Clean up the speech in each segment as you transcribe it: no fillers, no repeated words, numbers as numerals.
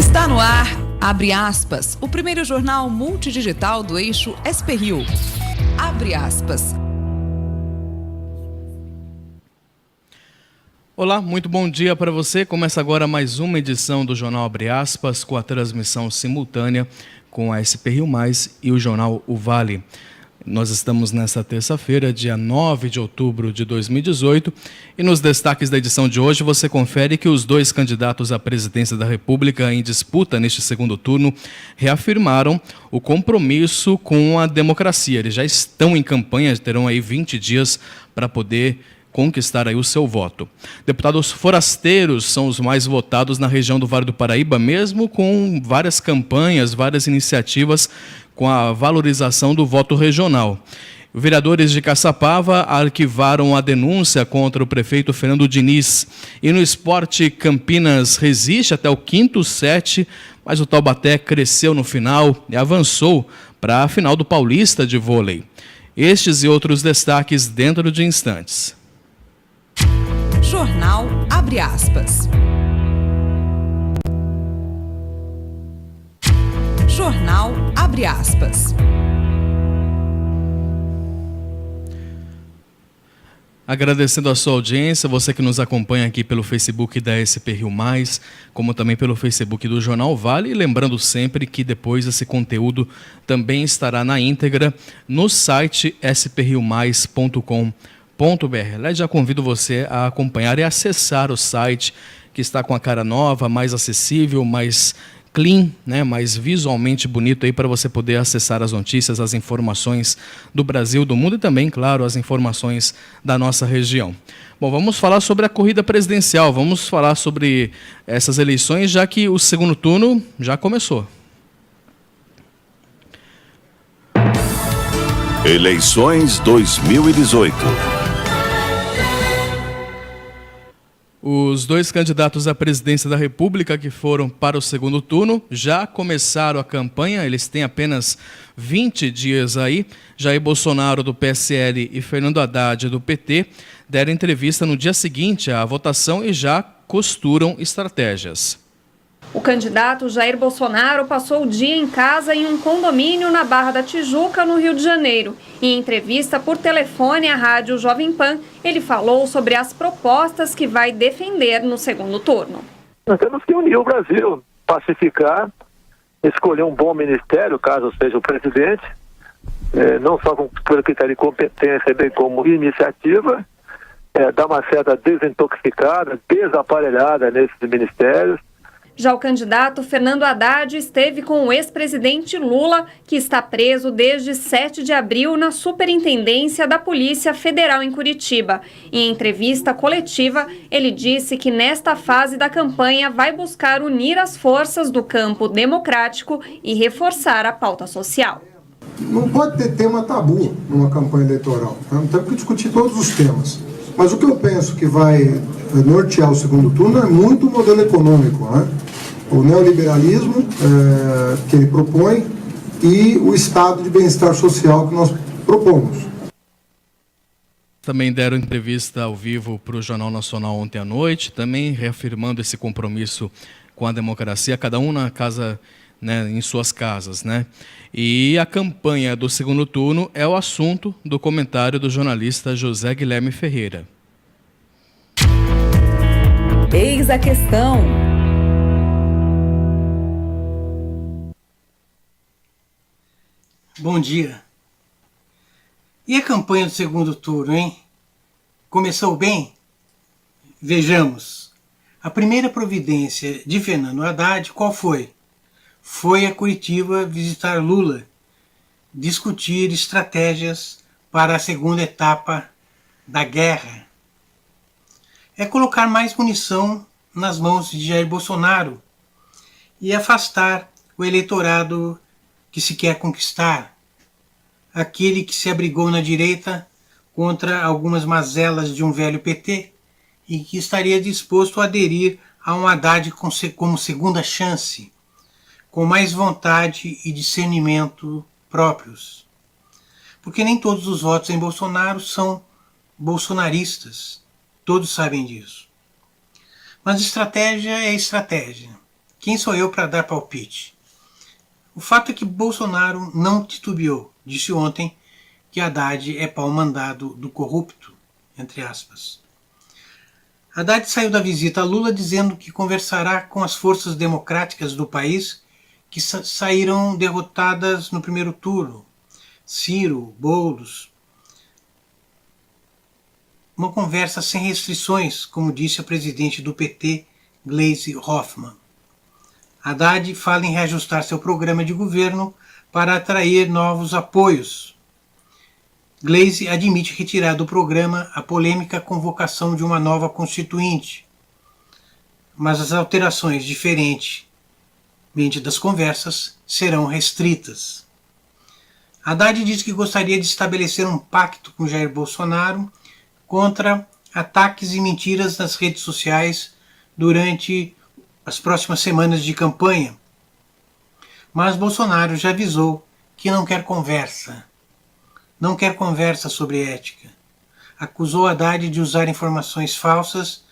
Está no ar, abre aspas, o primeiro jornal multidigital do eixo SP-Rio. Abre aspas. Olá, muito bom dia para você. Começa agora mais uma edição do Jornal Abre Aspas, com a transmissão simultânea com a SP-Rio Mais e o jornal O Vale. Nós estamos nesta terça-feira, dia 9 de outubro de 2018, e nos destaques da edição de hoje você confere que os dois candidatos à presidência da República em disputa neste segundo turno reafirmaram o compromisso com a democracia. Eles já estão em campanha, terão aí 20 dias para poder conquistar aí o seu voto. Deputados forasteiros são os mais votados na região do Vale do Paraíba, mesmo com várias campanhas, várias iniciativas com a valorização do voto regional. Vereadores de Caçapava arquivaram a denúncia contra o prefeito Fernando Diniz. E no esporte, Campinas resiste até o quinto set, mas o Taubaté cresceu no final e avançou para a final do Paulista de vôlei. Estes e outros destaques dentro de instantes. Jornal Abre Aspas. Jornal Abre Aspas. Agradecendo a sua audiência, você que nos acompanha aqui pelo Facebook da SP-Rio Mais, como também pelo Facebook do Jornal Vale, e lembrando sempre que depois esse conteúdo também estará na íntegra no site spriomais.com.br. Já convido você a acompanhar e acessar o site, que está com a cara nova, mais acessível, mais clean, né, mais visualmente bonito aí para você poder acessar as notícias, as informações do Brasil, do mundo e também, claro, as informações da nossa região. Bom, vamos falar sobre a corrida presidencial, vamos falar sobre essas eleições, já que o segundo turno já começou. Eleições 2018. Os dois candidatos à presidência da República que foram para o segundo turno já começaram a campanha, eles têm apenas 20 dias aí. Jair Bolsonaro, do PSL, e Fernando Haddad, do PT, deram entrevista no dia seguinte à votação e já costuram estratégias. O candidato Jair Bolsonaro passou o dia em casa em um condomínio na Barra da Tijuca, no Rio de Janeiro. Em entrevista por telefone à rádio Jovem Pan, ele falou sobre as propostas que vai defender no segundo turno. Nós temos que unir o Brasil, pacificar, escolher um bom ministério, caso seja o presidente, não só por critério de competência, bem como iniciativa, dar uma certa desintoxicada, desaparelhada nesses ministérios. Já o candidato Fernando Haddad esteve com o ex-presidente Lula, que está preso desde 7 de abril na Superintendência da Polícia Federal em Curitiba. Em entrevista coletiva, ele disse que nesta fase da campanha vai buscar unir as forças do campo democrático e reforçar a pauta social. Não pode ter tema tabu numa campanha eleitoral, temos que discutir todos os temas. Mas o que eu penso que vai nortear o segundo turno é muito o modelo econômico, né? O neoliberalismo que ele propõe e o estado de bem-estar social que nós propomos. Também deram entrevista ao vivo para o Jornal Nacional ontem à noite, também reafirmando esse compromisso com a democracia, cada um na casa, né, em suas casas, né? E a campanha do segundo turno é o assunto do comentário do jornalista José Guilherme Ferreira. Eis a questão. Bom dia. E a campanha do segundo turno, hein? Começou bem? Vejamos. A primeira providência de Fernando Haddad, qual foi? Foi a Curitiba visitar Lula, discutir estratégias para a segunda etapa da guerra. É colocar mais munição nas mãos de Jair Bolsonaro e afastar o eleitorado que se quer conquistar, aquele que se abrigou na direita contra algumas mazelas de um velho PT e que estaria disposto a aderir a um Haddad como segunda chance, com mais vontade e discernimento próprios. Porque nem todos os votos em Bolsonaro são bolsonaristas, todos sabem disso. Mas estratégia é estratégia. quem sou eu para dar palpite? O fato é que Bolsonaro não titubeou. Disse ontem que Haddad é pau mandado do corrupto, entre aspas. Haddad saiu da visita a Lula dizendo que conversará com as forças democráticas do país que saíram derrotadas no primeiro turno. Ciro, Boulos. Uma conversa sem restrições, como disse a presidente do PT, Gleisi Hoffmann. Haddad fala em reajustar seu programa de governo para atrair novos apoios. Gleisi admite retirar do programa a polêmica convocação de uma nova constituinte, mas as alterações diferentemente das conversas serão restritas. Haddad diz que gostaria de estabelecer um pacto com Jair Bolsonaro contra ataques e mentiras nas redes sociais durante as próximas semanas de campanha. Mas Bolsonaro já avisou que não quer conversa. Não quer conversa sobre ética. Acusou Haddad de usar informações falsas,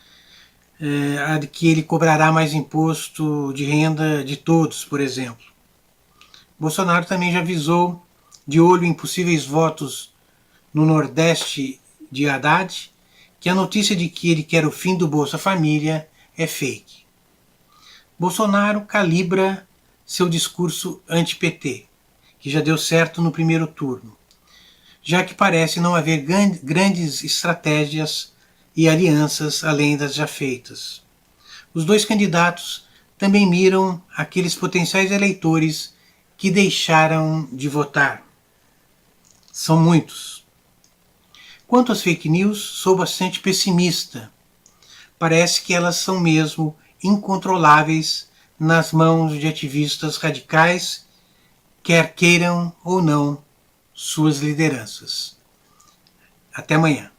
de que ele cobrará mais imposto de renda de todos, por exemplo. Bolsonaro também já avisou, de olho em possíveis votos no Nordeste de Haddad, que a notícia de que ele quer o fim do Bolsa Família é fake. Bolsonaro calibra seu discurso anti-PT, que já deu certo no primeiro turno, já que parece não haver grandes estratégias e alianças além das já feitas. Os dois candidatos também miram aqueles potenciais eleitores que deixaram de votar. São muitos. Quanto às fake news, sou bastante pessimista. Parece que elas são mesmo incontroláveis nas mãos de ativistas radicais, quer queiram ou não suas lideranças. Até amanhã.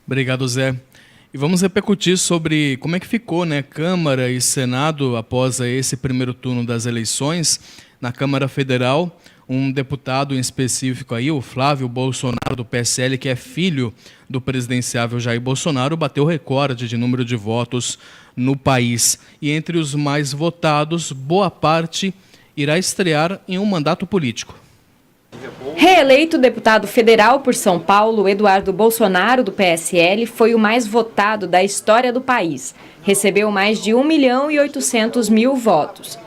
Obrigado, Zé. E vamos repercutir sobre como é que ficou, né, Câmara e Senado após esse primeiro turno das eleições. Na Câmara Federal, um deputado em específico aí, o Flávio Bolsonaro, do PSL, que é filho do presidenciável Jair Bolsonaro, bateu recorde de número de votos no país. E entre os mais votados, boa parte irá estrear em um mandato político. Reeleito deputado federal por São Paulo, Eduardo Bolsonaro, do PSL, foi o mais votado da história do país. Recebeu mais de 1.800.000 votos.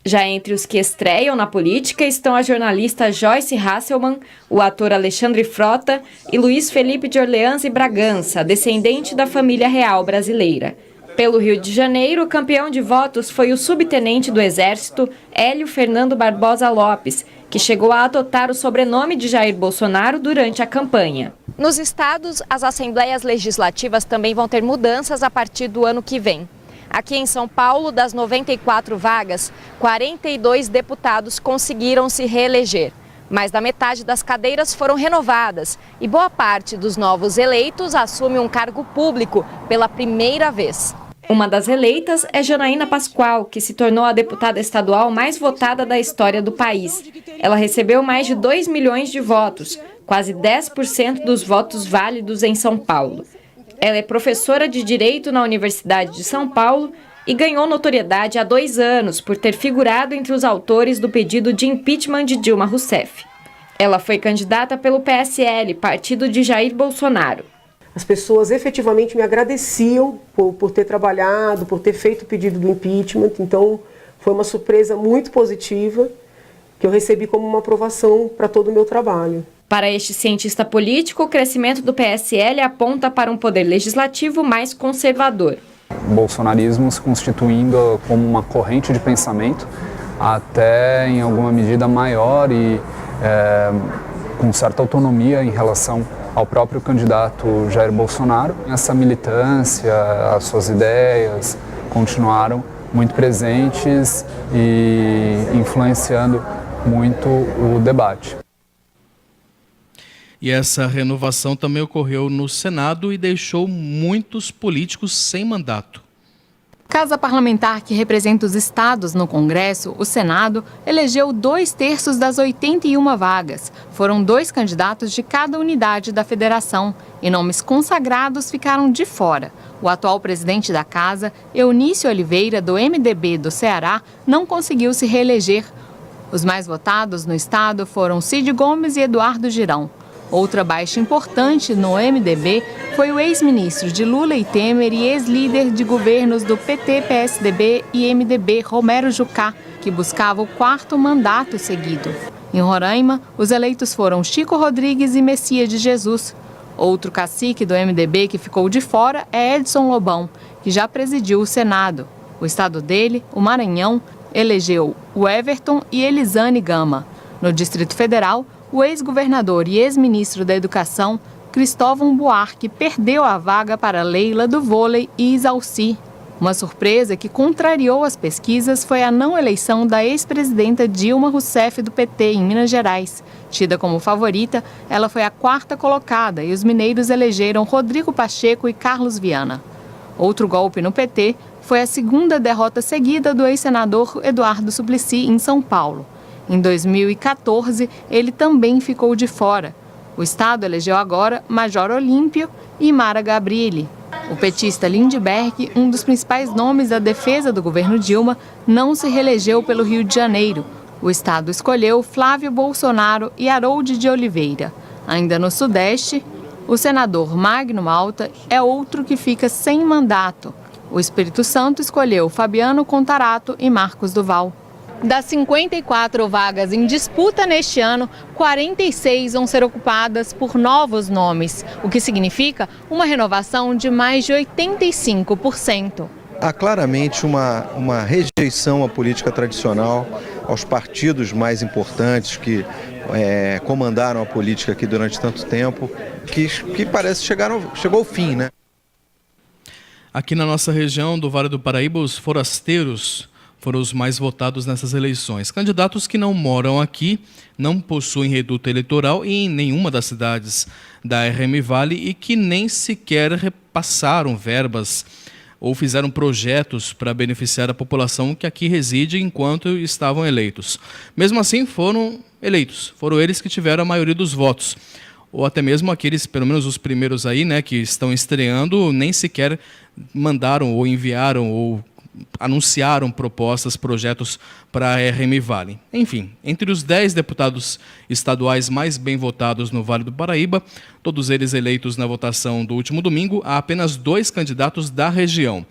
Já entre os que estreiam na política estão a jornalista Joyce Hasselman, o ator Alexandre Frota e Luiz Felipe de Orleans e Bragança, descendente da família real brasileira. Pelo Rio de Janeiro, o campeão de votos foi o subtenente do Exército, Hélio Fernando Barbosa Lopes, que chegou a adotar o sobrenome de Jair Bolsonaro durante a campanha. Nos estados, as assembleias legislativas também vão ter mudanças a partir do ano que vem. Aqui em São Paulo, das 94 vagas, 42 deputados conseguiram se reeleger. Mais da metade das cadeiras foram renovadas e boa parte dos novos eleitos assume um cargo público pela primeira vez. Uma das eleitas é Janaína Pascoal, que se tornou a deputada estadual mais votada da história do país. Ela recebeu mais de 2 milhões de votos, quase 10% dos votos válidos em São Paulo. Ela é professora de Direito na Universidade de São Paulo e ganhou notoriedade há 2 anos por ter figurado entre os autores do pedido de impeachment de Dilma Rousseff. Ela foi candidata pelo PSL, partido de Jair Bolsonaro. As pessoas efetivamente me agradeciam por ter trabalhado, por ter feito o pedido do impeachment. Então, foi uma surpresa muito positiva que eu recebi como uma aprovação para todo o meu trabalho. Para este cientista político, o crescimento do PSL aponta para um poder legislativo mais conservador. O bolsonarismo se constituindo como uma corrente de pensamento, até em alguma medida maior e com certa autonomia em relação ao próprio candidato Jair Bolsonaro. Essa militância, as suas ideias continuaram muito presentes e influenciando muito o debate. E essa renovação também ocorreu no Senado e deixou muitos políticos sem mandato. Casa parlamentar que representa os estados no Congresso, o Senado, elegeu 2/3 das 81 vagas. Foram 2 candidatos de cada unidade da federação e nomes consagrados ficaram de fora. O atual presidente da Casa, Eunício Oliveira, do MDB do Ceará, não conseguiu se reeleger. Os mais votados no estado foram Cid Gomes e Eduardo Girão. Outra baixa importante no MDB foi o ex-ministro de Lula e Temer e ex-líder de governos do PT, PSDB e MDB, Romero Jucá, que buscava o 4º mandato seguido. Em Roraima, os eleitos foram Chico Rodrigues e Messias de Jesus. Outro cacique do MDB que ficou de fora é Edson Lobão, que já presidiu o Senado. O estado dele, o Maranhão, elegeu o Everton e Elisane Gama. No Distrito Federal, o ex-governador e ex-ministro da Educação, Cristóvão Buarque, perdeu a vaga para Leila do vôlei e Isalci. Uma surpresa que contrariou as pesquisas foi a não eleição da ex-presidenta Dilma Rousseff do PT em Minas Gerais. Tida como favorita, ela foi a 4ª colocada e os mineiros elegeram Rodrigo Pacheco e Carlos Viana. Outro golpe no PT foi a 2ª derrota seguida do ex-senador Eduardo Suplicy em São Paulo. Em 2014, ele também ficou de fora. O estado elegeu agora Major Olímpio e Mara Gabrilli. O petista Lindbergh, um dos principais nomes da defesa do governo Dilma, não se reelegeu pelo Rio de Janeiro. O estado escolheu Flávio Bolsonaro e Harold de Oliveira. Ainda no Sudeste, o senador Magno Malta é outro que fica sem mandato. O Espírito Santo escolheu Fabiano Contarato e Marcos Duval. Das 54 vagas em disputa neste ano, 46 vão ser ocupadas por novos nomes, o que significa uma renovação de mais de 85%. Há claramente uma rejeição à política tradicional, aos partidos mais importantes que comandaram a política aqui durante tanto tempo, que parece chegou ao fim, né? Aqui na nossa região do Vale do Paraíba, os forasteiros foram os mais votados nessas eleições. Candidatos que não moram aqui, não possuem reduto eleitoral em nenhuma das cidades da RM Vale e que nem sequer repassaram verbas ou fizeram projetos para beneficiar a população que aqui reside enquanto estavam eleitos. Mesmo assim, foram eleitos. Foram eles que tiveram a maioria dos votos. Ou até mesmo aqueles, pelo menos os primeiros aí, né, que estão estreando, nem sequer mandaram ou enviaram ou anunciaram propostas, projetos para a RM Vale. Enfim, entre os 10 deputados estaduais mais bem votados no Vale do Paraíba, todos eles eleitos na votação do último domingo, há apenas 2 candidatos da região.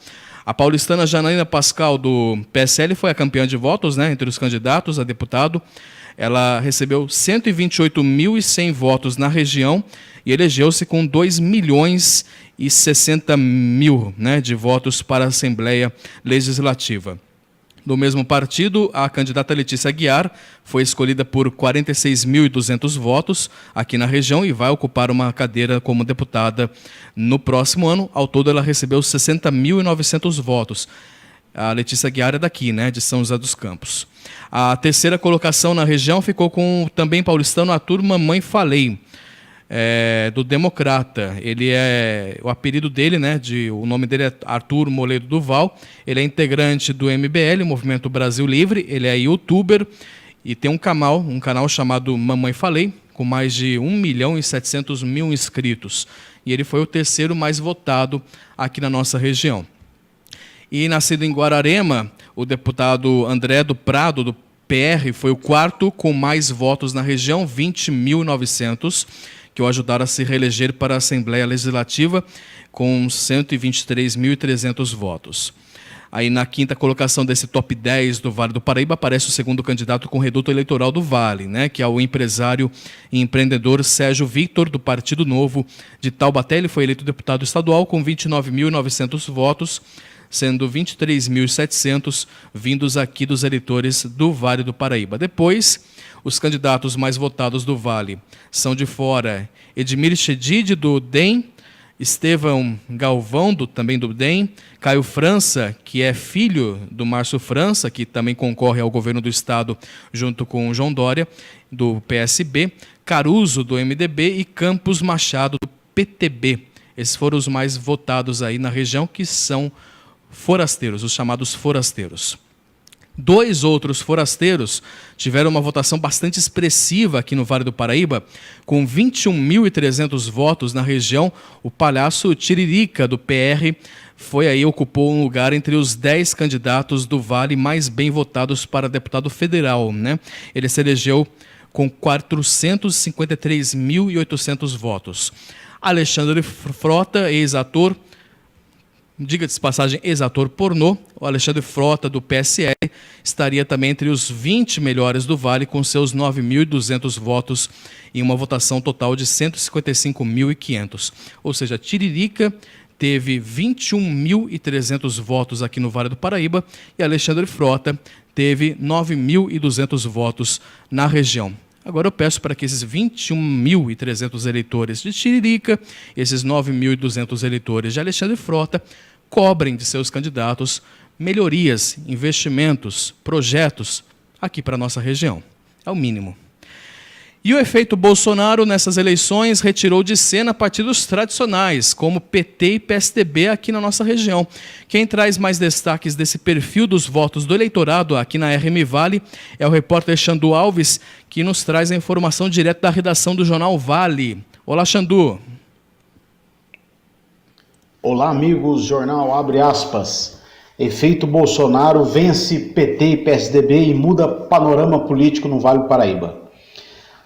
A paulistana Janaína Pascal, do PSL, foi a campeã de votos, né, entre os candidatos a deputado. Ela recebeu 128.100 votos na região e elegeu-se com 2.060.000, né, de votos para a Assembleia Legislativa. Do mesmo partido, a candidata Letícia Aguiar foi escolhida por 46.200 votos aqui na região e vai ocupar uma cadeira como deputada no próximo ano. Ao todo, ela recebeu 60.900 votos. A Letícia Aguiar é daqui, né, de São José dos Campos. A terceira colocação na região ficou com também paulistano Arthur Mamãe Falei, do Democrata. Ele o apelido dele, né, o nome dele é Arthur Moledo Duval. Ele é integrante do MBL, Movimento Brasil Livre. Ele é youtuber e tem um canal chamado Mamãe Falei, com mais de 1.700.000 inscritos. E ele foi o terceiro mais votado aqui na nossa região. E nascido em Guararema, o deputado André do Prado, do PR, foi o 4º com mais votos na região, 20.900, que o ajudaram a se reeleger para a Assembleia Legislativa, com 123.300 votos. Aí na 5ª colocação desse top 10 do Vale do Paraíba aparece o segundo candidato com reduto eleitoral do Vale, né, que é o empresário e empreendedor Sérgio Victor, do Partido Novo de Taubaté. Ele foi eleito deputado estadual com 29.900 votos, sendo 23.700 vindos aqui dos eleitores do Vale do Paraíba. Depois, os candidatos mais votados do Vale são de fora: Edmir Chedid, do DEM, Estevão Galvão, também do DEM, Caio França, que é filho do Márcio França, que também concorre ao governo do estado junto com o João Dória, do PSB, Caruso, do MDB, e Campos Machado, do PTB. Esses foram os mais votados aí na região, que são forasteiros, os chamados forasteiros. 2 outros forasteiros tiveram uma votação bastante expressiva aqui no Vale do Paraíba, com 21.300 votos na região. O Palhaço Tiririca, do PR, ocupou um lugar entre os 10 candidatos do Vale mais bem votados para deputado federal, né? Ele se elegeu com 453.800 votos. Alexandre Frota, ex-ator, diga-se de passagem, ex-ator pornô, o Alexandre Frota, do PSL, estaria também entre os 20 melhores do Vale, com seus 9.200 votos, em uma votação total de 155.500. Ou seja, Tiririca teve 21.300 votos aqui no Vale do Paraíba e Alexandre Frota teve 9.200 votos na região. Agora eu peço para que esses 21.300 eleitores de Tiririca, esses 9.200 eleitores de Alexandre Frota, cobrem de seus candidatos melhorias, investimentos, projetos aqui para a nossa região. É o mínimo. E o efeito Bolsonaro nessas eleições retirou de cena partidos tradicionais, como PT e PSDB aqui na nossa região. Quem traz mais destaques desse perfil dos votos do eleitorado aqui na RM Vale é o repórter Xandu Alves, que nos traz a informação direto da redação do Jornal Vale. Olá, Xandu. Olá, amigos, jornal abre aspas. Efeito Bolsonaro vence PT e PSDB e muda panorama político no Vale do Paraíba.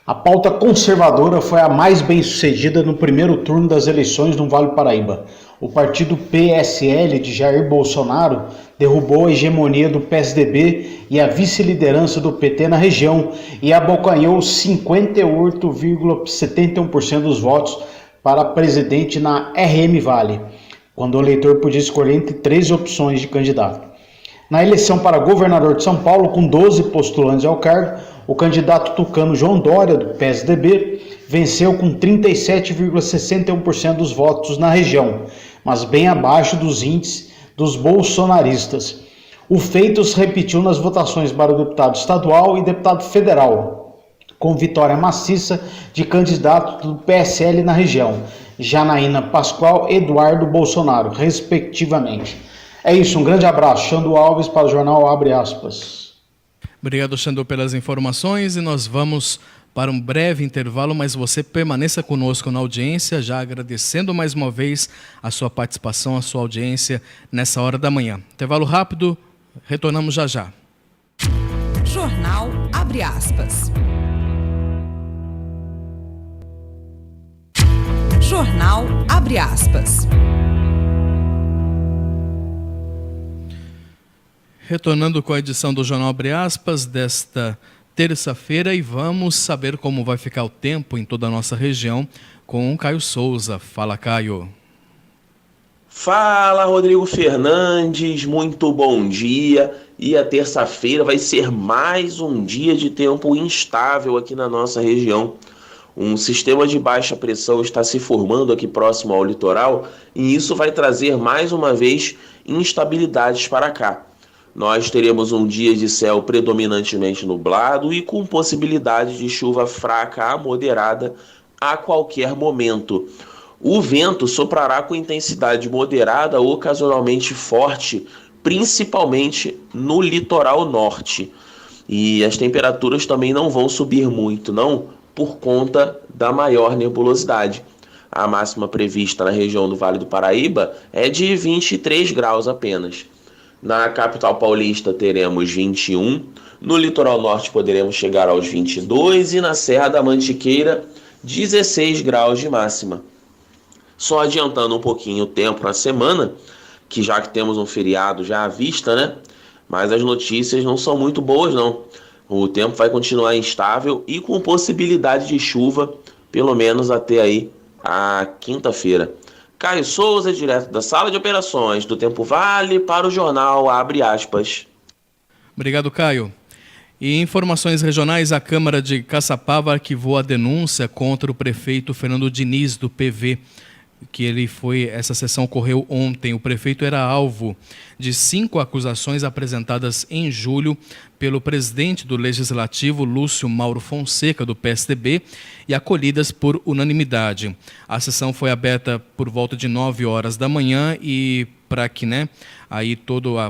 A pauta conservadora foi a mais bem-sucedida no primeiro turno das eleições no Vale do Paraíba. O partido PSL de Jair Bolsonaro derrubou a hegemonia do PSDB e a vice-liderança do PT na região e abocanhou 58,71% dos votos para presidente na RM Vale, quando o eleitor podia escolher entre 3 opções de candidato. Na eleição para governador de São Paulo, com 12 postulantes ao cargo, o candidato tucano João Dória, do PSDB, venceu com 37,61% dos votos na região, mas bem abaixo dos índices dos bolsonaristas. O feito se repetiu nas votações para o deputado estadual e deputado federal, com vitória maciça de candidatos do PSL na região, Janaína Pascoal e Eduardo Bolsonaro, respectivamente. É isso, um grande abraço. Xandu Alves para o jornal Abre Aspas. Obrigado, Xandu, pelas informações, e nós vamos para um breve intervalo, mas você permaneça conosco na audiência, já agradecendo mais uma vez a sua participação, a sua audiência nessa hora da manhã. Intervalo rápido, retornamos já já. Jornal Abre Aspas. Jornal Abre Aspas. Retornando com a edição do Jornal Abre Aspas desta terça-feira, e vamos saber como vai ficar o tempo em toda a nossa região com o Caio Souza. Fala, Caio. Fala, Rodrigo Fernandes, muito bom dia. E a terça-feira vai ser mais um dia de tempo instável aqui na nossa região. Um sistema de baixa pressão está se formando aqui próximo ao litoral e isso vai trazer mais uma vez instabilidades para cá. Nós teremos um dia de céu predominantemente nublado e com possibilidade de chuva fraca a moderada a qualquer momento. O vento soprará com intensidade moderada, ocasionalmente forte, principalmente no litoral norte. E as temperaturas também não vão subir muito, não, por conta da maior nebulosidade. A máxima prevista na região do Vale do Paraíba é de 23 graus apenas. Na capital paulista teremos 21, no litoral norte poderemos chegar aos 22 e na Serra da Mantiqueira 16 graus de máxima. Só adiantando um pouquinho o tempo na semana, que já que temos um feriado já à vista, né? Mas as notícias não são muito boas, não. O tempo vai continuar instável e com possibilidade de chuva, pelo menos até aí a quinta-feira. Caio Souza, direto da Sala de Operações do Tempo Vale, para o Jornal Abre Aspas. Obrigado, Caio. E informações regionais, a Câmara de Caçapava arquivou a denúncia contra o prefeito Fernando Diniz, do PV, essa sessão ocorreu ontem. O prefeito era alvo de 5 acusações apresentadas em julho pelo presidente do Legislativo, Lúcio Mauro Fonseca, do PSDB, e acolhidas por unanimidade. A sessão foi aberta por volta de 9 horas da manhã e para que,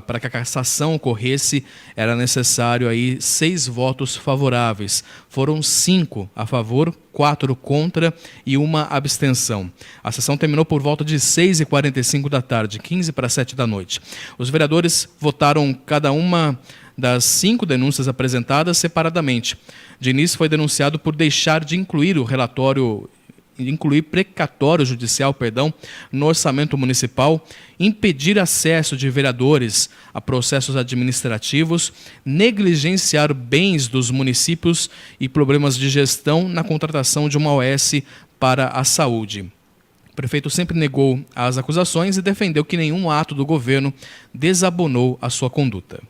para que a cassação ocorresse, era necessário aí 6 votos favoráveis. Foram 5 a favor, 4 contra e 1 abstenção. A sessão terminou por volta de 6h45 da tarde, 15 para 7 da noite. Os vereadores votaram cada uma das 5 denúncias apresentadas separadamente. Diniz foi denunciado por deixar de incluir precatório judicial, no orçamento municipal, impedir acesso de vereadores a processos administrativos, negligenciar bens dos municípios e problemas de gestão na contratação de uma OS para a saúde. O prefeito sempre negou as acusações e defendeu que nenhum ato do governo desabonou a sua conduta.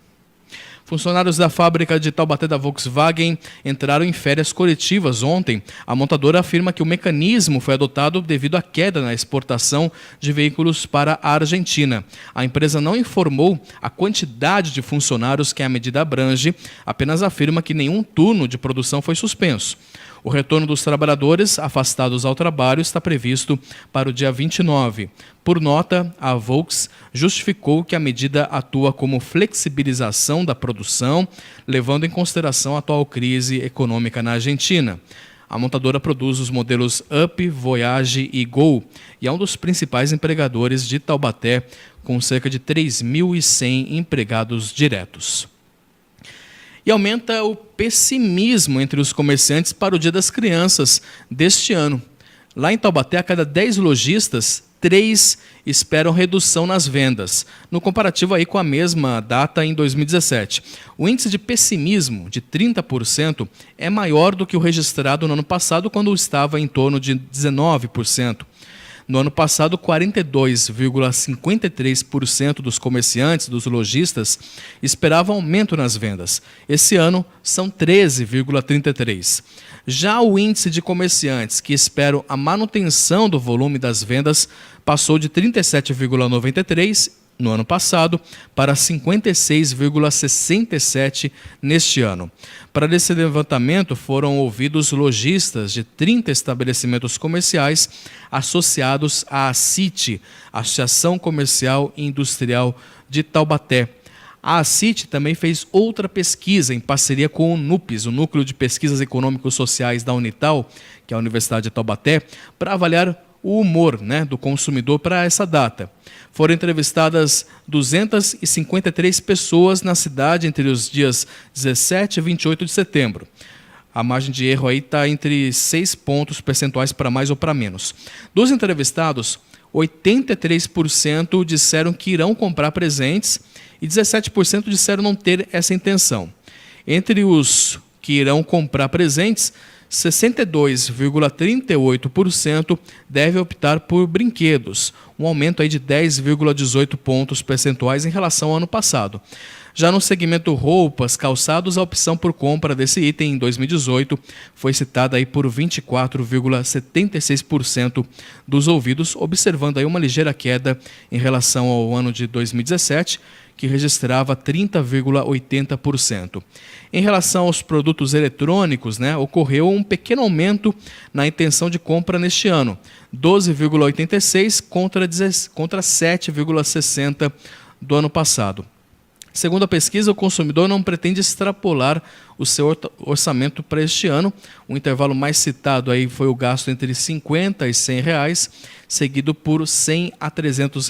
Funcionários da fábrica de Taubaté da Volkswagen entraram em férias coletivas ontem. A montadora afirma que o mecanismo foi adotado devido à queda na exportação de veículos para a Argentina. A empresa não informou a quantidade de funcionários que a medida abrange, apenas afirma que nenhum turno de produção foi suspenso. O retorno dos trabalhadores afastados ao trabalho está previsto para o dia 29. Por nota, a Volks justificou que a medida atua como flexibilização da produção, levando em consideração a atual crise econômica na Argentina. A montadora produz os modelos Up, Voyage e Gol e é um dos principais empregadores de Taubaté, com cerca de 3.100 empregados diretos. E aumenta o pessimismo entre os comerciantes para o Dia das Crianças deste ano. Lá em Taubaté, a cada 10 lojistas, 3 esperam redução nas vendas, no comparativo aí com a mesma data em 2017. O índice de pessimismo, de 30%, é maior do que o registrado no ano passado, quando estava em torno de 19%. No ano passado, 42,53% dos comerciantes, dos lojistas, esperavam aumento nas vendas. Esse ano, são 13,33%. Já o índice de comerciantes que esperam a manutenção do volume das vendas passou de 37,93% no ano passado para 56,67% neste ano. Para esse levantamento foram ouvidos lojistas de 30 estabelecimentos comerciais associados à ACIT, Associação Comercial e Industrial de Taubaté. A ACIT também fez outra pesquisa em parceria com o NUPES, o Núcleo de Pesquisas Econômicos Sociais da Unital, que é a Universidade de Taubaté, para avaliar o humor do consumidor para essa data. Foram entrevistadas 253 pessoas na cidade entre os dias 17 e 28 de setembro. A margem de erro aí está entre 6 pontos percentuais para mais ou para menos. Dos entrevistados, 83% disseram que irão comprar presentes e 17% disseram não ter essa intenção. Entre os que irão comprar presentes, 62,38% devem optar por brinquedos, um aumento aí de 10,18 pontos percentuais em relação ao ano passado. Já no segmento roupas, calçados, a opção por compra desse item em 2018 foi citada aí por 24,76% dos ouvidos, observando aí uma ligeira queda em relação ao ano de 2017, que registrava 30,80%. Em relação aos produtos eletrônicos, ocorreu um pequeno aumento na intenção de compra neste ano, 12,86% contra 7,60% do ano passado. Segundo a pesquisa, o consumidor não pretende extrapolar o seu orçamento para este ano. O intervalo mais citado aí foi o gasto entre R$ 50 e R$ 100, seguido por R$ 100 a R$ 300.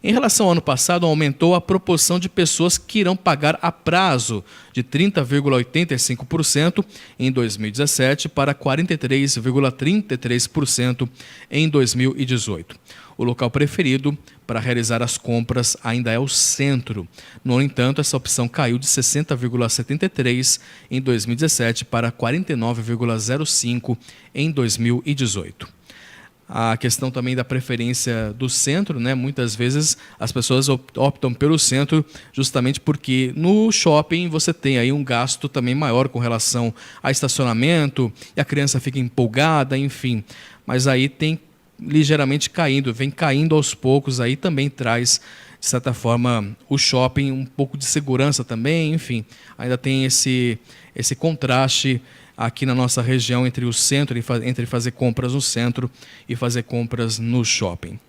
Em relação ao ano passado, aumentou a proporção de pessoas que irão pagar a prazo, de 30,85% em 2017 para 43,33% em 2018. O local preferido para realizar as compras ainda é o centro. No entanto, essa opção caiu de 60,73% em 2017 para 49,05% em 2018. A questão também da preferência do centro, muitas vezes as pessoas optam pelo centro justamente porque no shopping você tem aí um gasto também maior com relação a estacionamento, e a criança fica empolgada, enfim. Mas aí tem ligeiramente vem caindo aos poucos, aí também traz, de certa forma, o shopping um pouco de segurança também, enfim. Ainda tem esse contraste aqui na nossa região, entre o centro, entre fazer compras no centro e fazer compras no shopping.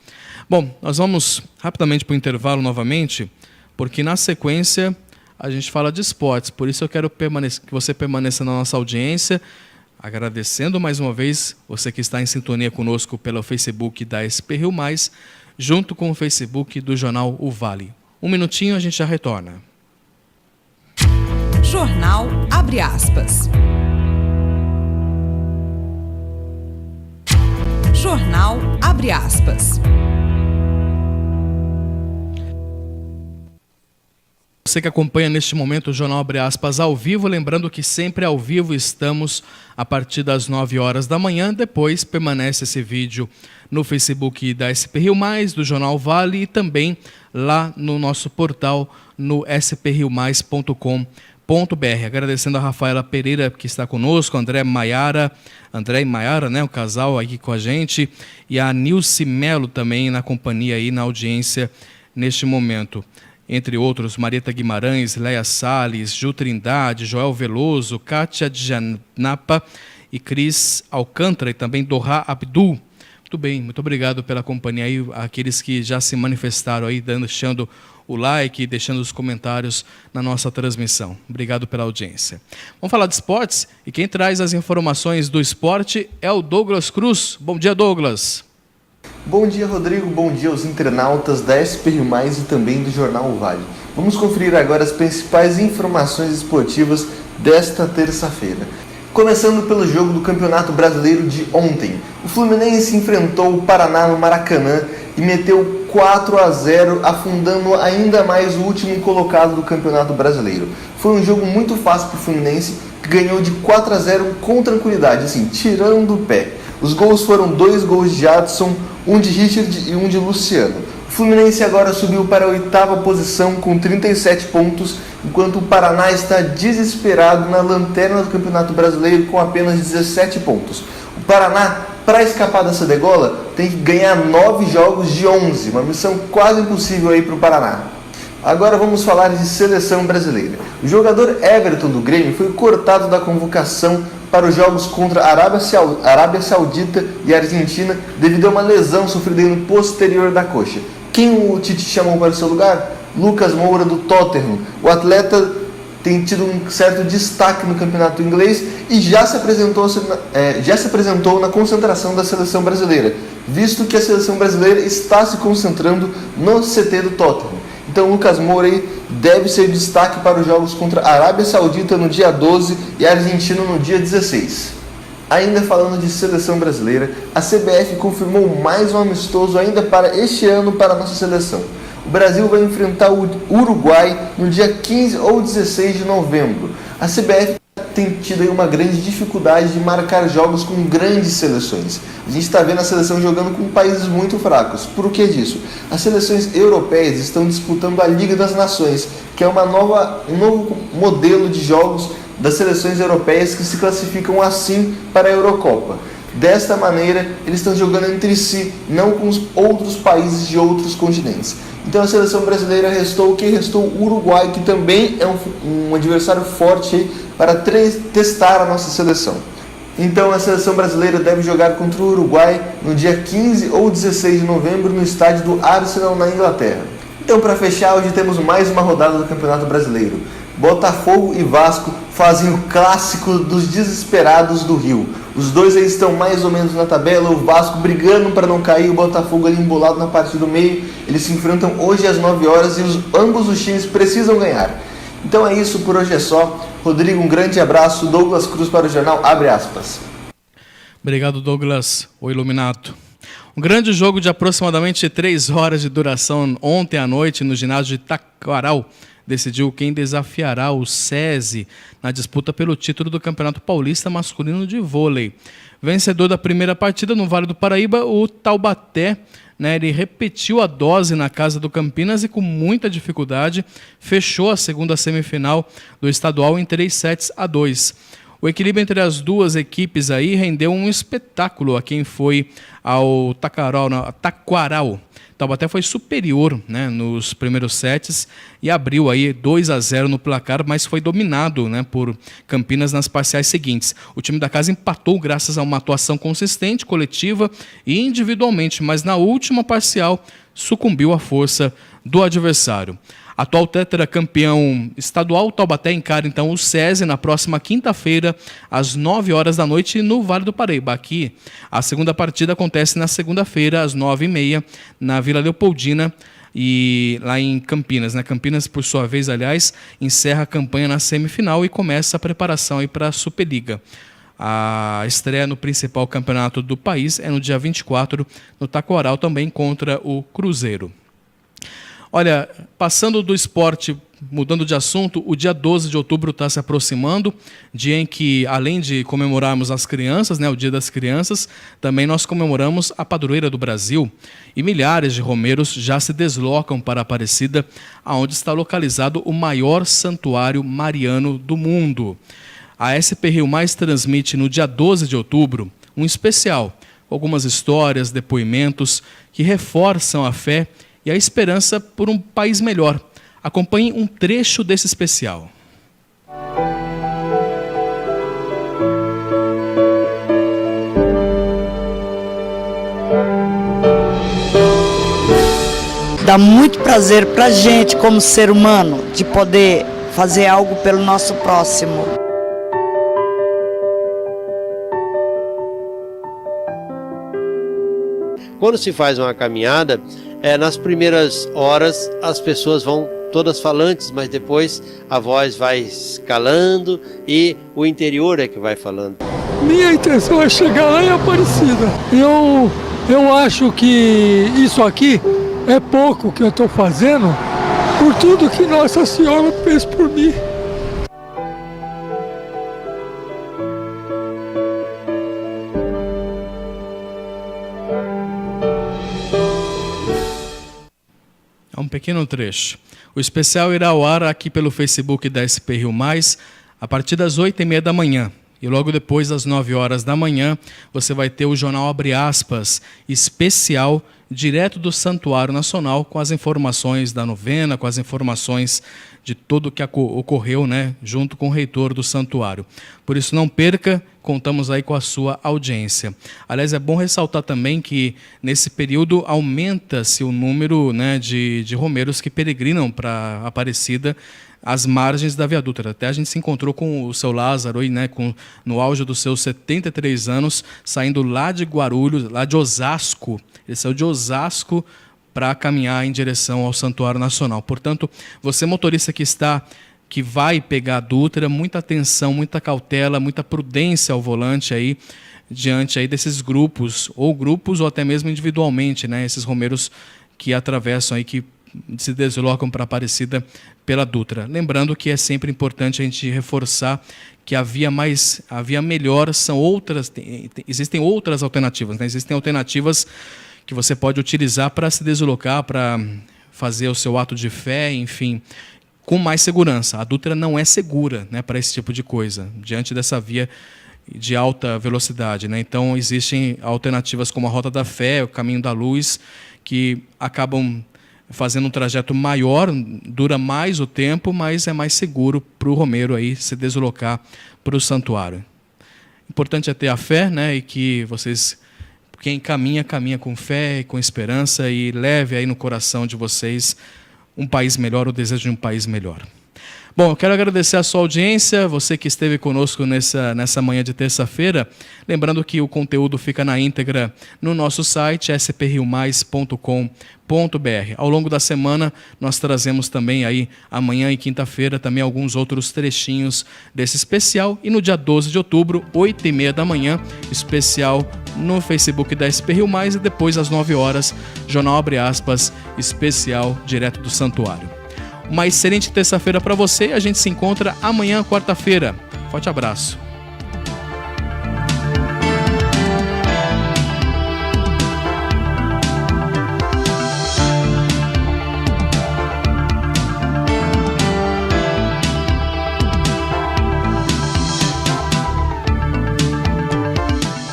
Bom, nós vamos rapidamente para o intervalo novamente, porque na sequência a gente fala de esportes, por isso eu quero que você permaneça na nossa audiência, agradecendo mais uma vez você que está em sintonia conosco pelo Facebook da SP Rio Mais, junto com o Facebook do Jornal O Vale. Um minutinho, a gente já retorna. Jornal Abre Aspas. Jornal Abre Aspas. Você que acompanha neste momento o Jornal Abre Aspas ao vivo, lembrando que sempre ao vivo estamos a partir das 9 horas da manhã, depois permanece esse vídeo no Facebook da SP Rio Mais, do Jornal Vale e também lá no nosso portal no spriomais.com.br. Agradecendo a Rafaela Pereira que está conosco, André e Maiara, né, o casal aqui com a gente, e a Nilce Melo também na companhia aí, na audiência neste momento. Entre outros, Marieta Guimarães, Leia Salles, Ju Trindade, Joel Veloso, Kátia Djanapa e Cris Alcântara e também Doha Abdul. Muito bem, muito obrigado pela companhia aí, aqueles que já se manifestaram aí, deixando o like, deixando os comentários na nossa transmissão. Obrigado pela audiência. Vamos falar de esportes e quem traz as informações do esporte é o Douglas Cruz. Bom dia, Douglas. Bom dia, Rodrigo. Bom dia aos internautas da SP Rio Mais e também do Jornal O Vale. Vamos conferir agora as principais informações esportivas desta terça-feira. Começando pelo jogo do Campeonato Brasileiro de ontem. O Fluminense enfrentou o Paraná no Maracanã e meteu 4-0, afundando ainda mais o último colocado do Campeonato Brasileiro. Foi um jogo muito fácil para o Fluminense, que ganhou de 4-0 com tranquilidade, assim, tirando o pé. Os gols foram 2 gols de Jadson, um de Richard e um de Luciano. O Fluminense agora subiu para a 8ª posição com 37 pontos, enquanto o Paraná está desesperado na lanterna do Campeonato Brasileiro com apenas 17 pontos. O Paraná, para escapar dessa degola, tem que ganhar 9 jogos de 11, uma missão quase impossível aí para o Paraná. Agora vamos falar de seleção brasileira. O jogador Everton do Grêmio foi cortado da convocação para os jogos contra a Arábia Saudita e a Argentina devido a uma lesão sofrida no posterior da coxa. Quem o Tite chamou para o seu lugar? Lucas Moura do Tottenham. O atleta tem tido um certo destaque no campeonato inglês e já se apresentou na concentração da seleção brasileira, visto que a seleção brasileira está se concentrando no CT do Tottenham. Então Lucas Moura aí deve ser destaque para os jogos contra a Arábia Saudita no dia 12 e a Argentina no dia 16. Ainda falando de seleção brasileira, a CBF confirmou mais um amistoso ainda para este ano para a nossa seleção. O Brasil vai enfrentar o Uruguai no dia 15 ou 16 de novembro. A CBF tem tido aí uma grande dificuldade de marcar jogos com grandes seleções. A gente está vendo a seleção jogando com países muito fracos. Por que disso? As seleções europeias estão disputando a Liga das Nações, que é um novo modelo de jogos das seleções europeias que se classificam assim para a Eurocopa. Desta maneira, eles estão jogando entre si, não com os outros países de outros continentes. Então a seleção brasileira restou o Uruguai, que também é um adversário forte para testar a nossa seleção. Então a seleção brasileira deve jogar contra o Uruguai no dia 15 ou 16 de novembro no estádio do Arsenal, na Inglaterra. Então, para fechar, hoje temos mais uma rodada do Campeonato Brasileiro. Botafogo e Vasco fazem o clássico dos desesperados do Rio. Os dois aí estão mais ou menos na tabela, o Vasco brigando para não cair, o Botafogo ali embolado na parte do meio. Eles se enfrentam hoje às 9 horas e ambos os times precisam ganhar. Então é isso, por hoje é só. Rodrigo, um grande abraço. Douglas Cruz para o Jornal Abre Aspas. Obrigado, Douglas, o Iluminato. Um grande jogo de aproximadamente 3 horas de duração ontem à noite no ginásio de Taquaral decidiu quem desafiará o SESI na disputa pelo título do Campeonato Paulista Masculino de Vôlei. Vencedor da primeira partida no Vale do Paraíba, o Taubaté, ele repetiu a dose na casa do Campinas e com muita dificuldade fechou a segunda semifinal do estadual em 3-2. O equilíbrio entre as duas equipes aí rendeu um espetáculo a quem foi ao Taquaral. Taubaté foi superior, né, nos primeiros sets e abriu aí 2-0 no placar, mas foi dominado, né, por Campinas nas parciais seguintes. O time da casa empatou graças a uma atuação consistente, coletiva e individualmente, mas na última parcial sucumbiu à força do adversário. Atual tetracampeão estadual, Taubaté encara então o SESI na próxima quinta-feira, às 9h, no Vale do Paraíba. Aqui, a segunda partida acontece na segunda-feira, às 9h30, na Vila Leopoldina, e lá em Campinas. Campinas, por sua vez, aliás, encerra a campanha na semifinal e começa a preparação para a Superliga. A estreia no principal campeonato do país é no dia 24, no Taquaral, também contra o Cruzeiro. Olha, passando do esporte, mudando de assunto, o dia 12 de outubro está se aproximando, dia em que, além de comemorarmos as crianças, né, o Dia das Crianças, também nós comemoramos a padroeira do Brasil. E milhares de romeiros já se deslocam para Aparecida, onde está localizado o maior santuário mariano do mundo. A SP Rio Mais transmite no dia 12 de outubro um especial, com algumas histórias, depoimentos que reforçam a fé e a esperança por um país melhor. Acompanhe um trecho desse especial. Dá muito prazer pra gente, como ser humano, de poder fazer algo pelo nosso próximo. Quando se faz uma caminhada, nas primeiras horas as pessoas vão todas falantes, mas depois a voz vai escalando e o interior é que vai falando. Minha intenção é chegar lá em Aparecida. Eu acho que isso aqui é pouco que eu estou fazendo por tudo que Nossa Senhora fez por mim. É um pequeno trecho. O especial irá ao ar aqui pelo Facebook da SP Rio Mais a partir das 8h30 da manhã. E logo depois, às 9h da manhã, você vai ter o jornal Abre Aspas, especial, direto do Santuário Nacional, com as informações da novena, com as informações de tudo o que ocorreu, né, junto com o reitor do santuário. Por isso, não perca, contamos aí com a sua audiência. Aliás, é bom ressaltar também que, nesse período, aumenta-se o número, né, de romeiros que peregrinam para Aparecida, às margens da Via Dutra. Até a gente se encontrou com o seu Lázaro, né, no auge dos seus 73 anos, saindo lá de Guarulhos, lá de Osasco. Ele saiu de Osasco para caminhar em direção ao Santuário Nacional. Portanto, você motorista que vai pegar a Dutra, muita atenção, muita cautela, muita prudência ao volante aí, diante aí desses grupos ou até mesmo individualmente, né, esses romeiros que atravessam aí, que se deslocam para Aparecida pela Dutra. Lembrando que é sempre importante a gente reforçar que a via melhor são outras, existem outras alternativas, né? Existem alternativas que você pode utilizar para se deslocar, para fazer o seu ato de fé, enfim, com mais segurança. A Dutra não é segura, né, para esse tipo de coisa, diante dessa via de alta velocidade, né? Então, existem alternativas como a Rota da Fé, o Caminho da Luz, que acabam fazendo um trajeto maior, dura mais o tempo, mas é mais seguro para o romeiro aí se deslocar para o santuário. Importante é ter a fé, né, e que quem caminha com fé e com esperança, e leve aí no coração de vocês um país melhor, o desejo de um país melhor. Bom, eu quero agradecer a sua audiência, você que esteve conosco nessa manhã de terça-feira. Lembrando que o conteúdo fica na íntegra no nosso site, spriomais.com.br. Ao longo da semana, nós trazemos também aí, amanhã e quinta-feira, também alguns outros trechinhos desse especial. E no dia 12 de outubro, 8h30 da manhã, especial no Facebook da SP Rio Mais, e depois às 9h, Jornal Abre Aspas, especial direto do Santuário. Uma excelente terça-feira para você. A gente se encontra amanhã, quarta-feira. Forte abraço.